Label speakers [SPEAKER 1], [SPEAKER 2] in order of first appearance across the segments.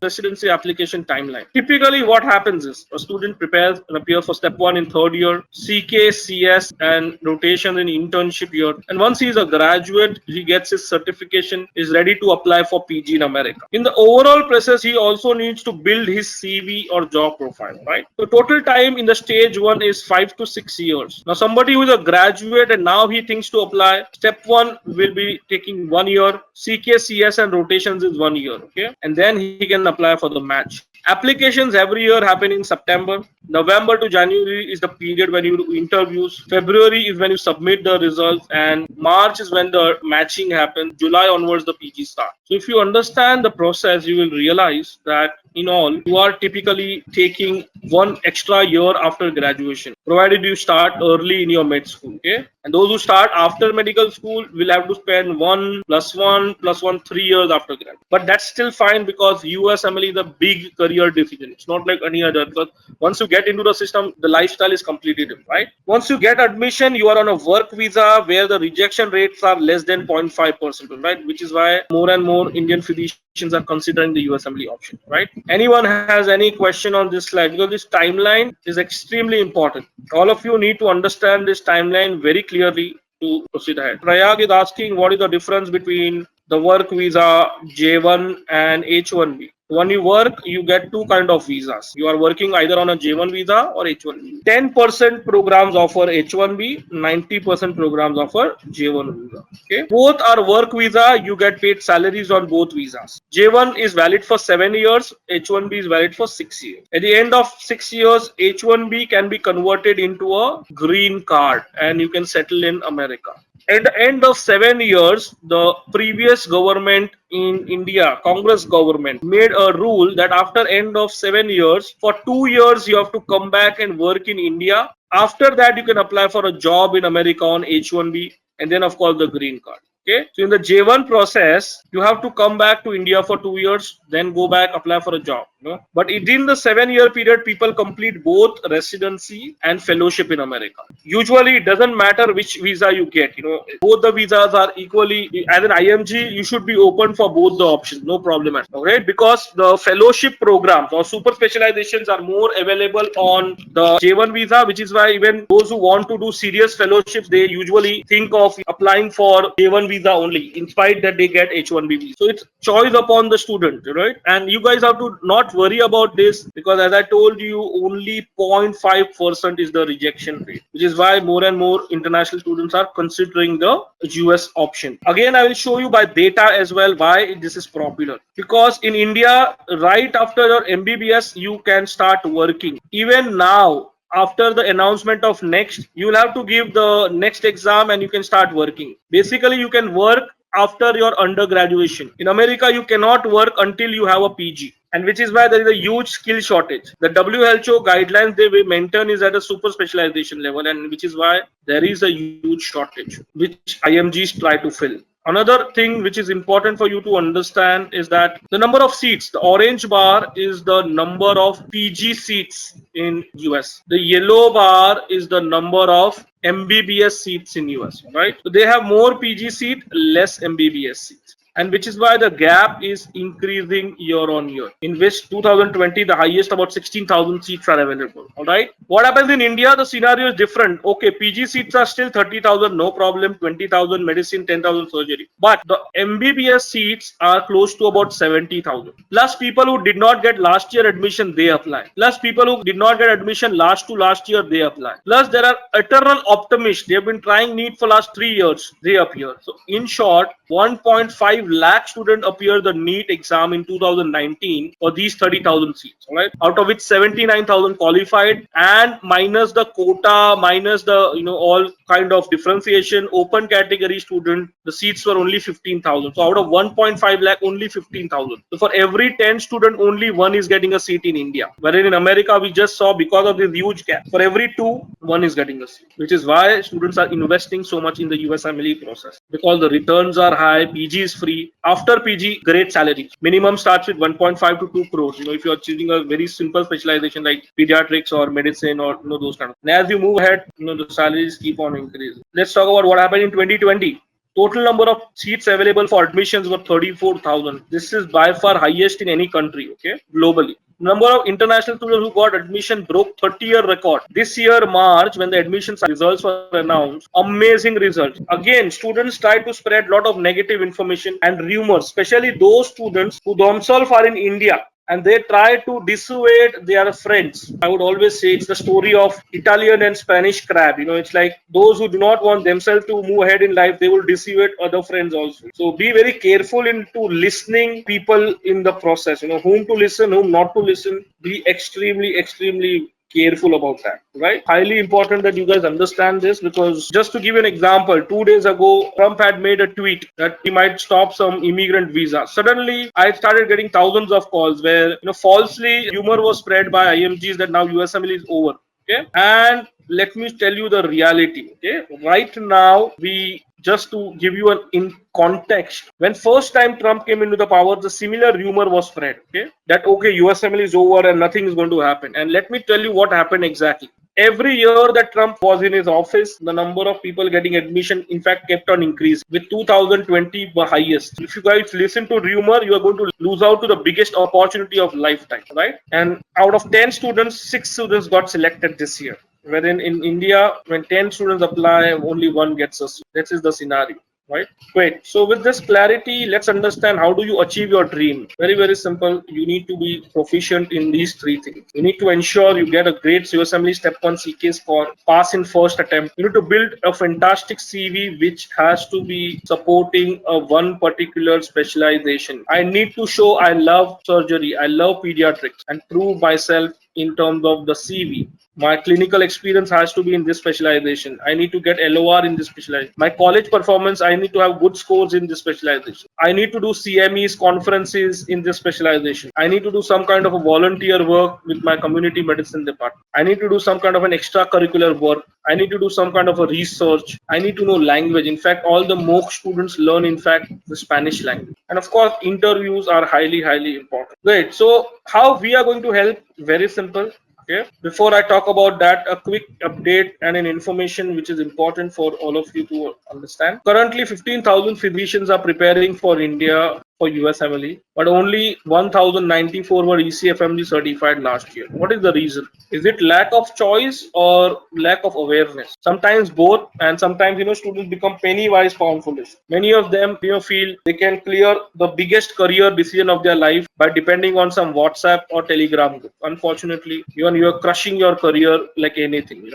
[SPEAKER 1] residency application timeline. Typically, what happens is a student prepares and appears for step 1 in third year, CK, CS, and rotation in internship year. And once he is a graduate, he gets his certification, is ready to apply for PG in America. In the overall process, he also needs to build his CV or job profile, right? So total time in the stage 1 is 5 to 6 years. Now, somebody who is a graduate and now he thinks to apply, step 1 will be taking 1 year, CK, CS, and rotations is 1 year, okay? And then he can apply for the match. Applications every year happen in September. November to January is the period when you do interviews. February is when you submit the results, and March is when the matching happens. July onwards, the PG starts. So if you understand the process, you will realize that in all, you are typically taking 1 extra year after graduation, provided you start early in your med school. Okay, and those who start after medical school will have to spend 1 plus 1 plus 1 3 years after grad. But that's still fine because USMLE is a big career decision. It's not like any other. Because once you get into the system, the lifestyle is completely different, right? Once you get admission, you are on a work visa where the rejection rates are less than 0.5%, right? Which is why more and more Indian physicians are considering the USMLE option, right? Anyone has any question on this slide? Because this timeline is extremely important. All of you need to understand this timeline very clearly to proceed ahead. Prayag is asking what is the difference between the work visa J1 and H1B. When you work, you get 2 kind of visas. You are working either on a J1 visa or H1B. 10% programs offer H1B, 90% programs offer J1 visa. Okay, both are work visa. You get paid salaries on both visas. J1 is valid for 7 years. H1B is valid for 6 years. At the end of 6 years, H1B can be converted into a green card, and you can settle in America. At the end of 7 years, the previous government in India, Congress government, made a rule that after end of 7 years, for 2 years you have to come back and work in India. After that, you can apply for a job in America on H1B, and then of course the green card. Okay, so in the J1 process, you have to come back to India for 2 years, then go back, apply for a job. But within the 7-year period, people complete both residency and fellowship in America. Usually, it doesn't matter which visa you get. Both the visas are equally. As an IMG, you should be open for both the options, no problem at all. Right? Because the fellowship programs or super specializations are more available on the J1 visa, which is why even those who want to do serious fellowships, they usually think of applying for J1 visa only, in spite that they get H1B visa. So it's choice upon the student, right? And you guys have to not worry about this, because as I told you, only 0.5% is the rejection rate, which is why more and more international students are considering the US option. Again, I will show you by data as well why this is popular. Because in India, right after your MBBS, you can start working. Even now, after the announcement of next, you will have to give the next exam and you can start working. Basically, you can work after your undergraduation. In America, you cannot work until you have a PG, and which is why there is a huge skill shortage. The WHO guidelines they maintain is at a super specialization level, and which is why there is a huge shortage, which IMGs try to fill. Another thing which is important for you to understand is that the number of seats, the orange bar is the number of PG seats in US. The yellow bar is the number of MBBS seats in US, right? So they have more PG seat, less MBBS seats. And which is why the gap is increasing year on year. In which 2020, the highest about 16,000 seats are available. All right. What happens in India? The scenario is different. Okay, PG seats are still 30,000, no problem. 20,000 medicine, 10,000 surgery. But the MBBS seats are close to about 70,000. Plus people who did not get last year admission, they apply. Plus people who did not get admission last year, they apply. Plus there are eternal optimists. They have been trying NEET for last 3 years. They appear. So in short, 1.5 lakh students appeared the NEET exam in 2019 for these 30,000 seats, right? Out of which 79,000 qualified, and minus the quota, minus the all kind of differentiation, open category student, the seats were only 15,000. So out of 1.5 lakh, only 15,000. So for every 10 student, only 1 is getting a seat in India. Wherein in America, we just saw because of this huge gap, for every 2, 1 is getting a seat. Which is why students are investing so much in the USMLE process, because the returns are high, PG is free. After PG, great salary. Minimum starts with 1.5 to 2 crores. If you are choosing a very simple specialization like pediatrics or medicine or those kind of. And as you move ahead, the salaries keep on increasing. Let's talk about what happened in 2020. Total number of seats available for admissions were 34,000. This is by far highest in any country, okay, globally. Number of international students who got admission broke 30-year record. This year, March, when the admissions results were announced, amazing results. Again, students tried to spread a lot of negative information and rumors, especially those students who themselves are in India and they try to dissuade their friends. I would always say it's the story of Italian and Spanish crab. It's like those who do not want themselves to move ahead in life, they will dissuade other friends also. So be very careful into listening people in the process. Whom to listen, whom not to listen. Be extremely careful about that, right? Highly important that you guys understand this, because just to give you an example, 2 days ago Trump had made a tweet that he might stop some immigrant visa. Suddenly I started getting thousands of calls where falsely rumor was spread by IMGs that now USMLE is over. Okay, and let me tell you the reality. Okay, right now, we just to give you an in context, when first time Trump came into the power, the similar rumor was spread. Okay, that okay, USMLE is over and nothing is going to happen. And let me tell you what happened exactly. Every year that Trump was in his office, the number of people getting admission, in fact, kept on increasing, with 2020 the highest. If you guys listen to rumor, you are going to lose out to the biggest opportunity of lifetime, right? And out of 10 students, 6 students got selected this year. Wherein in India, when 10 students apply, only one gets a seat. This is the scenario. Right? Great. So with this clarity, let's understand how do you achieve your dream. Very simple. You need to be proficient in these three things. You need to ensure you get a great USMLE Step 1 CK score, pass in first attempt. You need to build a fantastic CV which has to be supporting a one particular specialization. I need to show I love surgery, I love pediatrics, and prove myself in terms of the CV. My clinical experience has to be in this specialization. I need to get LOR in this specialization. My college performance, I need to have good scores in this specialization. I need to do CMEs, conferences in this specialization. I need to do some kind of a volunteer work with my community medicine department. I need to do some kind of an extracurricular work. I need to do some kind of a research. I need to know language. In fact, all the Moksh students learn, in fact, the Spanish language. And of course, interviews are highly important. Great. So how we are going to help? Very simple. Okay. Before I talk about that, a quick update and an information which is important for all of you to understand. Currently, 15,000 physicians are preparing for India for USMLE, but only 1,094 were ECFMG certified last year. What is the reason? Is it lack of choice or lack of awareness? Sometimes both, and sometimes students become penny wise pound foolish. Many of them feel they can clear the biggest career decision of their life by depending on some WhatsApp or Telegram group. Unfortunately, you are crushing your career like anything.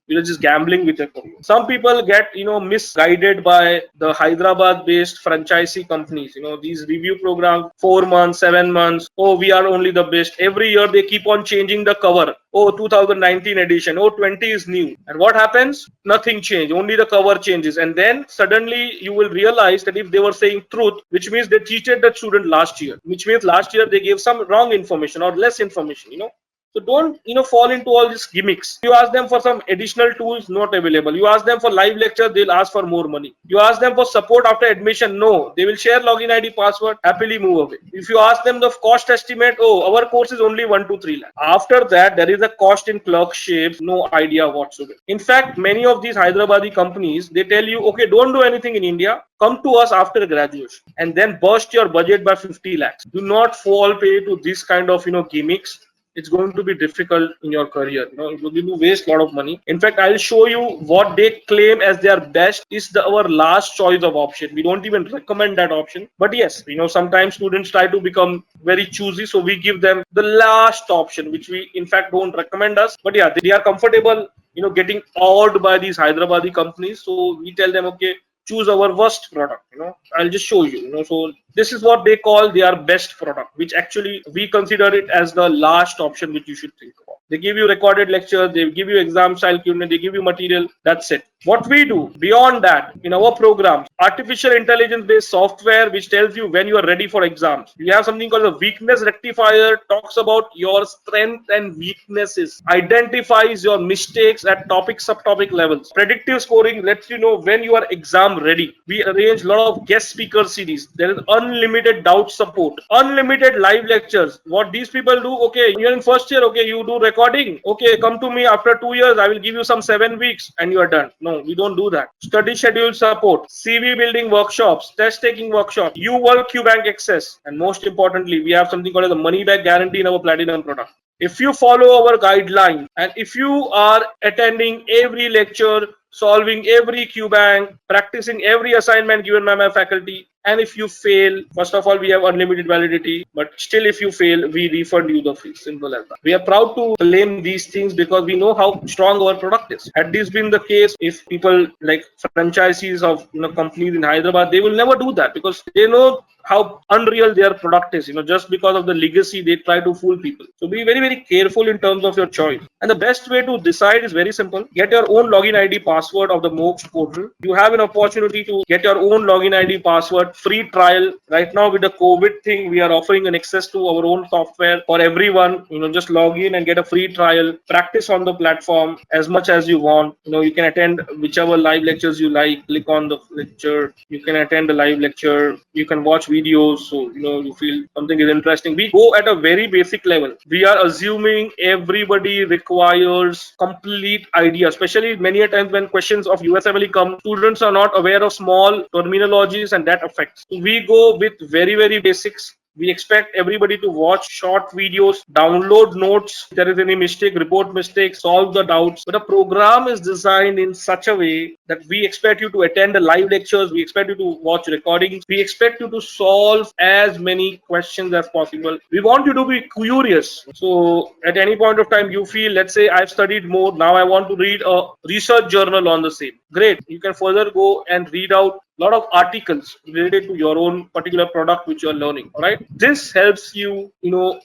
[SPEAKER 1] You're just gambling with your career. Some people get misguided by the Hyderabad based franchisee companies. These review programs, 4 months, 7 months. Oh, we are only the best. Every year they keep on changing the cover. Oh, 2019 edition. Oh, 20 is new. And what happens? Nothing changed. Only the cover changes. And then suddenly you will realize that if they were saying truth, which means they cheated the student last year, which means last year they gave some wrong information or less information. So don't fall into all these gimmicks. You ask them for some additional tools, not available. You ask them for live lecture, they'll ask for more money. You ask them for support after admission, no. They will share login ID, password, happily move away. If you ask them the cost estimate, oh, our course is only 1 to 3 lakh. After that, there is a cost in clerkships, no idea whatsoever. In fact, many of these Hyderabadi companies, they tell you, okay, don't do anything in India. Come to us after graduation and then burst your budget by 50 lakhs. Do not fall prey to this kind of gimmicks. It's going to be difficult in your career. It will you waste a lot of money. In fact, I'll show you what they claim as their best is our last choice of option. We don't even recommend that option. But yes, sometimes students try to become very choosy. So we give them the last option, which we in fact don't recommend us. But yeah, they are comfortable, getting awed by these Hyderabadi companies. So we tell them, okay, choose our worst product. I'll just show you. So this is what they call their best product, which actually we consider it as the last option which you should think about. They give you recorded lectures, they give you exam style Q&A, they give you material. That's it. What we do beyond that in our programs, artificial intelligence based software which tells you when you are ready for exams. We have something called a weakness rectifier, talks about your strength and weaknesses, identifies your mistakes at topic subtopic levels. Predictive scoring lets you know when you are exam ready. We arrange a lot of guest speaker series. There is unlimited doubt support, unlimited live lectures. What these people do, okay, you're in first year, okay, you do recording? Okay, come to me after 2 years. I will give you some 7 weeks and you are done. No, we don't do that. Study schedule support, CV building workshops, test taking workshop, you work QBank access, and most importantly, we have something called as a money back guarantee in our platinum product. If you follow our guideline and if you are attending every lecture, solving every QBank, practicing every assignment given by my faculty, and if you fail, first of all, we have unlimited validity, but still if you fail, we refund you the fee. Simple as that. We are proud to claim these things because we know how strong our product is. Had this been the case, if people like franchisees of companies in Hyderabad, they will never do that because they know how unreal their product is. Just because of the legacy, they try to fool people. So be very, very careful in terms of your choice. And the best way to decide is very simple. Get your own login ID password of the Moksh portal. You have an opportunity to get your own login ID password, free trial. Right now with the COVID thing, we are offering an access to our own software for everyone. Just log in and get a free trial. Practice on the platform as much as you want. You can attend whichever live lectures you like. Click on the lecture. You can attend the live lecture. You can watch videos. So you feel something is interesting. We go at a very basic level. We are assuming everybody requires complete idea, especially many a times when questions of USMLE come, students are not aware of small terminologies and that affects. We go with very, very basics. We expect everybody to watch short videos, download notes. If there is any mistake, report mistakes, solve the doubts. But the program is designed in such a way that we expect you to attend the live lectures. We expect you to watch recordings. We expect you to solve as many questions as possible. We want you to be curious. So at any point of time, you feel, let's say I've studied more. Now I want to read a research journal on the same. Great. You can further go and read out a lot of articles related to your own particular product which you are learning. All right, this helps you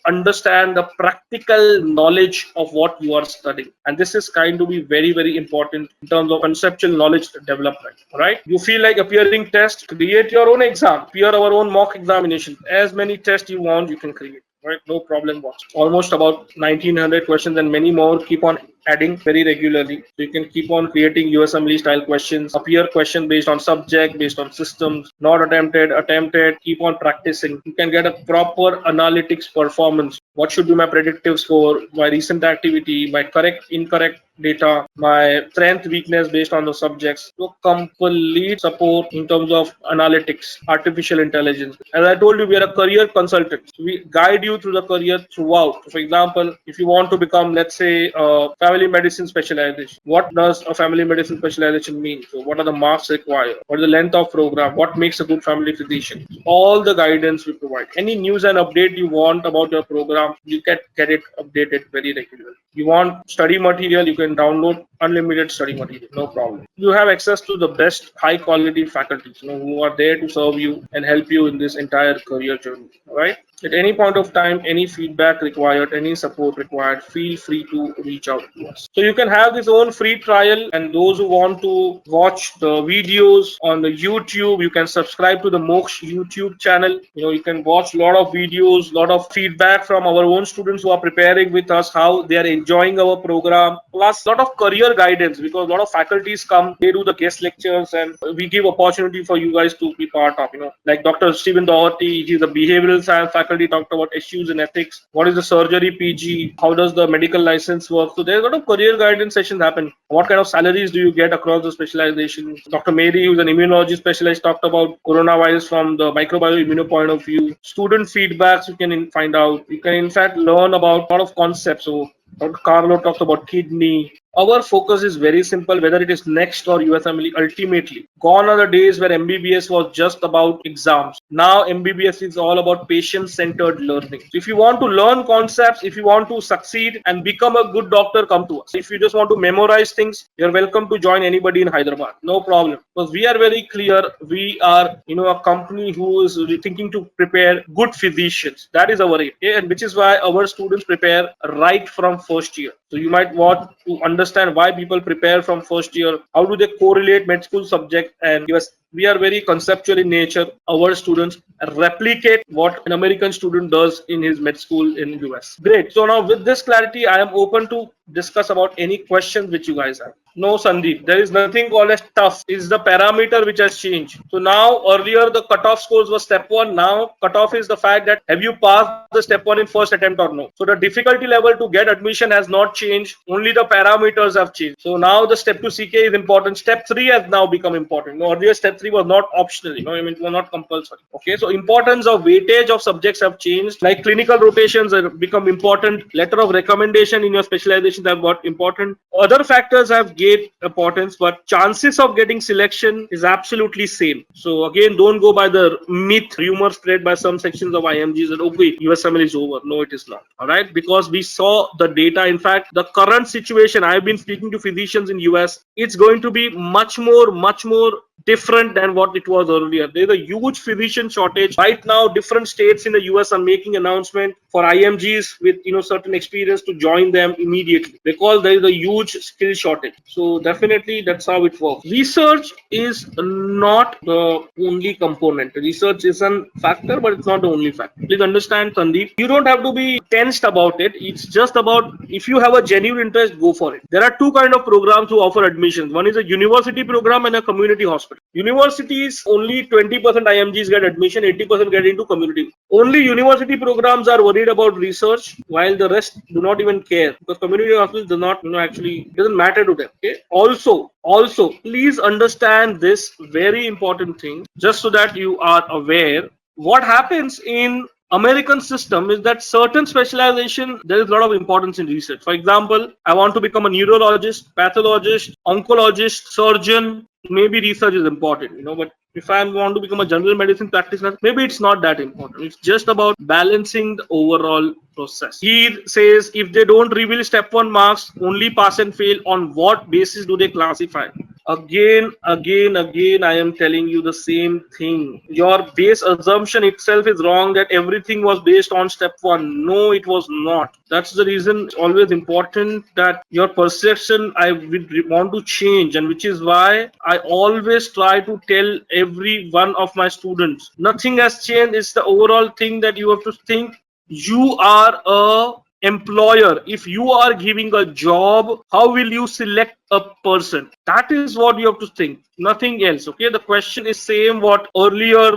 [SPEAKER 1] understand the practical knowledge of what you are studying, and this is kind to be very, very important in terms of conceptual knowledge development. All right, you feel like appearing test, create your own exam, appear our own mock examination. As many tests you want, you can create. Right, no problem. Almost about 1900 questions and many more keep on adding very regularly. So you can keep on creating USMLE style questions, appear question based on subject, based on systems, not attempted, keep on practicing. You can get a proper analytics performance. What should be my predictive score, my recent activity, my correct, incorrect data, my strength, weakness based on the subjects. So complete support in terms of analytics, artificial intelligence. As I told you, we are a career consultant. So we guide you through the career throughout. So for example, if you want to become, let's say, a family medicine specialization, what does a family medicine specialization mean? So what are the marks required? What is the length of program? What makes a good family physician? All the guidance we provide. Any news and update you want about your program, you can get it updated very regularly. You want study material, you can download unlimited study material, no problem. You have access to the best high quality faculties who are there to serve you and help you in this entire career journey. All right, at any point of time, any feedback required, any support required, feel free to reach out to us. So you can have this own free trial, and those who want to watch the videos on the YouTube, you can subscribe to the Moksh YouTube channel. You can watch a lot of videos, lot of feedback from our own students who are preparing with us, how they are enjoying our program, plus a lot of career guidance, because a lot of faculties come, they do the guest lectures, and we give opportunity for you guys to be part of. Like Dr. Stephen Doherty, he's a behavioral science faculty, talked about issues in ethics. What is the surgery PG? How does the medical license work? So there's a lot of career guidance sessions happen. What kind of salaries do you get across the specialization? Dr. Mary, who's an immunology specialist, talked about coronavirus from the microbiome immuno point of view. Student feedbacks you can find out. You can in fact learn about a lot of concepts. So Dr. Carlo talked about kidney. Our focus is very simple, whether it is NEXT or USMLE. Ultimately, gone are the days where MBBS was just about exams. Now MBBS is all about patient-centered learning. So if you want to learn concepts, if you want to succeed and become a good doctor, come to us. If you just want to memorize things, you're welcome to join anybody in Hyderabad. No problem. Because we are very clear. We are, a company who is thinking to prepare good physicians. That is our aim. Okay? And which is why our students prepare right from first year. So you might want to understand why people prepare from first year. How do they correlate med school subject and US? We are very conceptual in nature. Our students replicate what an American student does in his med school in US. Great. So now with this clarity, I am open to discuss about any questions which you guys have. No, Sandeep, there is nothing called as tough. It's the parameter which has changed. So now, earlier the cutoff scores was step one. Now, cutoff is the fact that have you passed the step one in first attempt or no. So the difficulty level to get admission has not changed. Only the parameters have changed. So now the step two CK is important. Step three has now become important. No, earlier step three was not optional. I mean, it was not compulsory. Okay, so importance of weightage of subjects have changed. Like clinical rotations have become important. Letter of recommendation in your specializations have got important. Other factors have gained importance, but chances of getting selection is absolutely same. So again, don't go by the myth rumor spread by some sections of IMGs that okay, USMLE is over. No, it is not. All right, because we saw the data. In fact, the current situation, I've been speaking to physicians in US, it's going to be much more different than what it was earlier. There's a huge physician shortage right now. Different states in the US are making announcement for IMGs with certain experience to join them immediately because there is a huge skill shortage. So definitely that's how it works. Research is not the only component. Research is a factor, but it's not the only factor. Please understand, Sandeep. You don't have to be tensed about it. It's just about if you have a genuine interest, go for it. There are two kind of programs who offer admissions. One is a university program and a community hospital. Universities only 20% IMGs get admission, 80% get into community. Only university programs are worried about research, while the rest do not even care because community hospitals do not, actually doesn't matter to them. Okay. Also, please understand this very important thing, just so that you are aware. What happens in American system is that certain specialization there is a lot of importance in research. For example, I want to become a neurologist, pathologist, oncologist, surgeon. Maybe research is important, but if I want to become a general medicine practitioner, maybe it's not that important. It's just about balancing the overall process. He says if they don't reveal step one marks, only pass and fail, on what basis do they classify? Again, I am telling you the same thing. Your base assumption itself is wrong that everything was based on step one. No, it was not. That's the reason it's always important that your perception I would want to change, and which is why I always try to tell every one of my students nothing has changed. It's the overall thing that you have to think. You are a employer. If you are giving a job, how will you select a person? That is what you have to think, nothing else. Okay, the question is same what earlier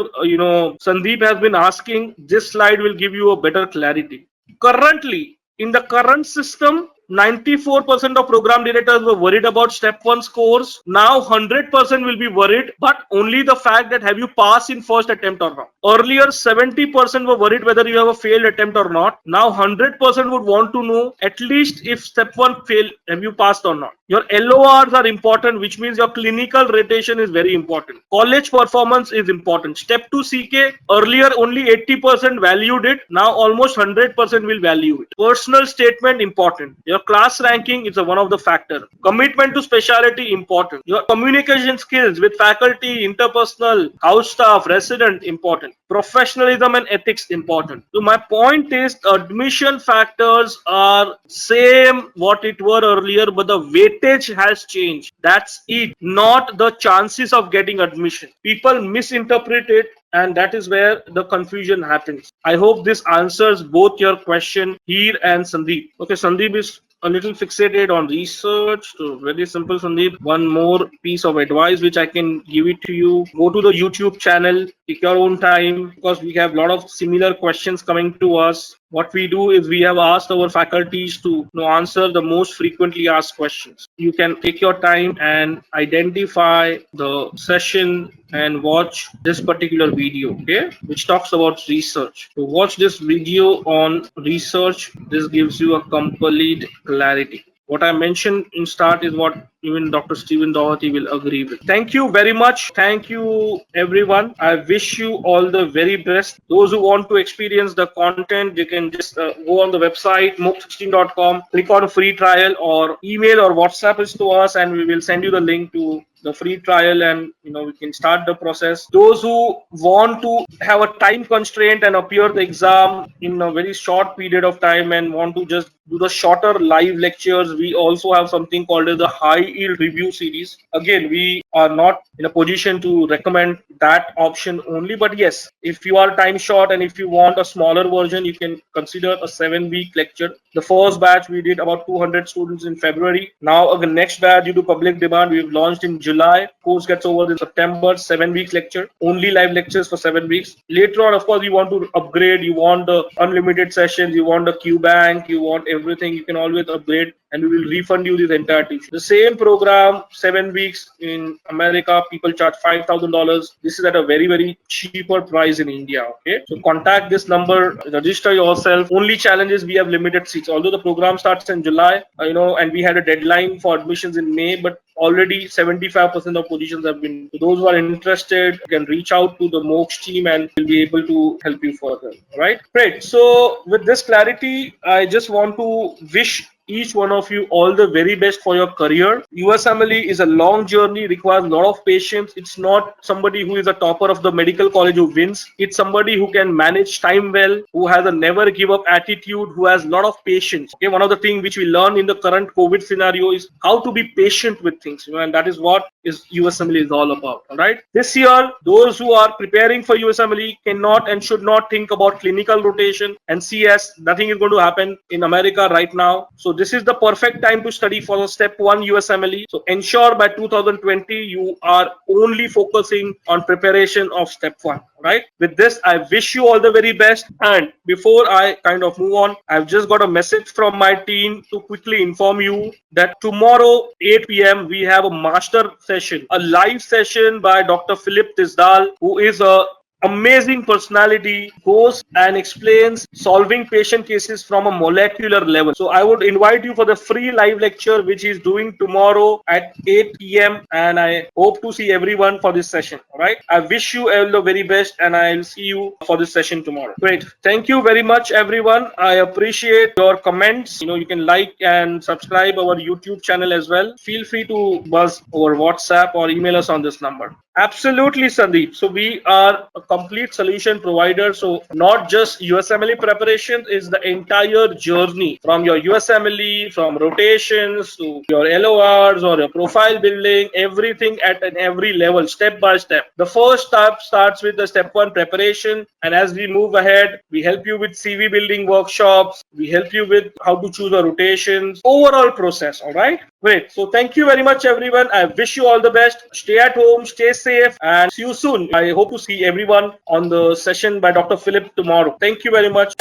[SPEAKER 1] Sandeep has been asking. This slide will give you a better clarity. Currently, in the current system, 94% of program directors were worried about step one scores. Now 100% will be worried, but only the fact that have you passed in first attempt or not. Earlier 70% were worried whether you have a failed attempt or not. Now 100% would want to know at least if step one failed, have you passed or not. Your LORs are important, which means your clinical rotation is very important. College performance is important. Step 2 CK, earlier only 80% valued it. Now almost 100% will value it. Personal statement important. Your class ranking is one of the factor. Commitment to specialty important. Your communication skills with faculty, interpersonal, house staff, resident important. Professionalism and ethics important. So my point is admission factors are same what it were earlier, but the weightage has changed. That's it, not the chances of getting admission. People misinterpret it, and that is where the confusion happens. I hope this answers both your question here and Sandeep. Okay, Sandeep is a little fixated on research. So very simple, Sandeep. One more piece of advice which I can give it to you. Go to the YouTube channel, take your own time, because we have a lot of similar questions coming to us. What we do is we have asked our faculties to answer the most frequently asked questions. You can take your time and identify the session and watch this particular video, okay, which talks about research. So watch this video on research. This gives you a complete clarity. What I mentioned in start is what even Dr. Stephen Doherty will agree with. Thank you very much. Thank you, everyone. I wish you all the very best. Those who want to experience the content, they can just go on the website, moksh16.com, click on free trial, or email or WhatsApp us to us, and we will send you the link to the free trial, and we can start the process. Those who want to have a time constraint and appear the exam in a very short period of time and want to just do the shorter live lectures, we also have something called as the high yield review series. Again, we are not in a position to recommend that option only. But yes, if you are time short and if you want a smaller version, you can consider a 7-week lecture. The first batch we did about 200 students in February. Now the next batch, due to public demand, we've launched in July. Course gets over in September. 7 weeks lecture, only live lectures for 7 weeks. Later on, of course, you want to upgrade. You want the unlimited sessions. You want the Q bank. You want everything. You can always upgrade, and we will refund you this entire tuition. The same program, 7 weeks in America, people charge $5,000. This is at a very cheaper price in India. Okay, so contact this number, register yourself. Only challenge is we have limited seats. Although the program starts in July, and we had a deadline for admissions in May, but already 75% of positions have been. So those who are interested can reach out to the Moksh team and we'll be able to help you further. All right, great. So with this clarity, I just want to wish each one of you all the very best for your career. USMLE is a long journey, requires a lot of patience. It's not somebody who is a topper of the medical college who wins. It's somebody who can manage time well, who has a never give up attitude, who has a lot of patience. Okay, one of the things which we learn in the current COVID scenario is how to be patient with things, and that is what USMLE is all about. All right. This year, those who are preparing for USMLE cannot and should not think about clinical rotation and CS. Nothing is going to happen in America right now. So this is the perfect time to study for the step 1 USMLE. So ensure by 2020 you are only focusing on preparation of step 1. Right. With this, I wish you all the very best. And before I kind of move on, I've just got a message from my team to quickly inform you that tomorrow 8 p.m. we have a master session, a live session by Dr. Philip Tisdal, who is a amazing personality, goes and explains solving patient cases from a molecular level. So I would invite you for the free live lecture which he's doing tomorrow at 8 p.m. and I hope to see everyone for this session. All right. I wish you all the very best and I'll see you for this session tomorrow. Great. Thank you very much, everyone. I appreciate your comments. You can like and subscribe our YouTube channel as well. Feel free to buzz over WhatsApp or email us on this number. Absolutely, Sandeep. So we are a complete solution provider. So not just USMLE preparation, is the entire journey from your USMLE, from rotations to your LORs or your profile building, everything at every level, step by step. The first step starts with the step 1 preparation. And as we move ahead, we help you with CV building workshops. We help you with how to choose a rotations, overall process. All right. Great. So thank you very much, everyone. I wish you all the best. Stay at home, stay safe, and see you soon. I hope to see everyone on the session by Dr. Philip tomorrow. Thank you very much.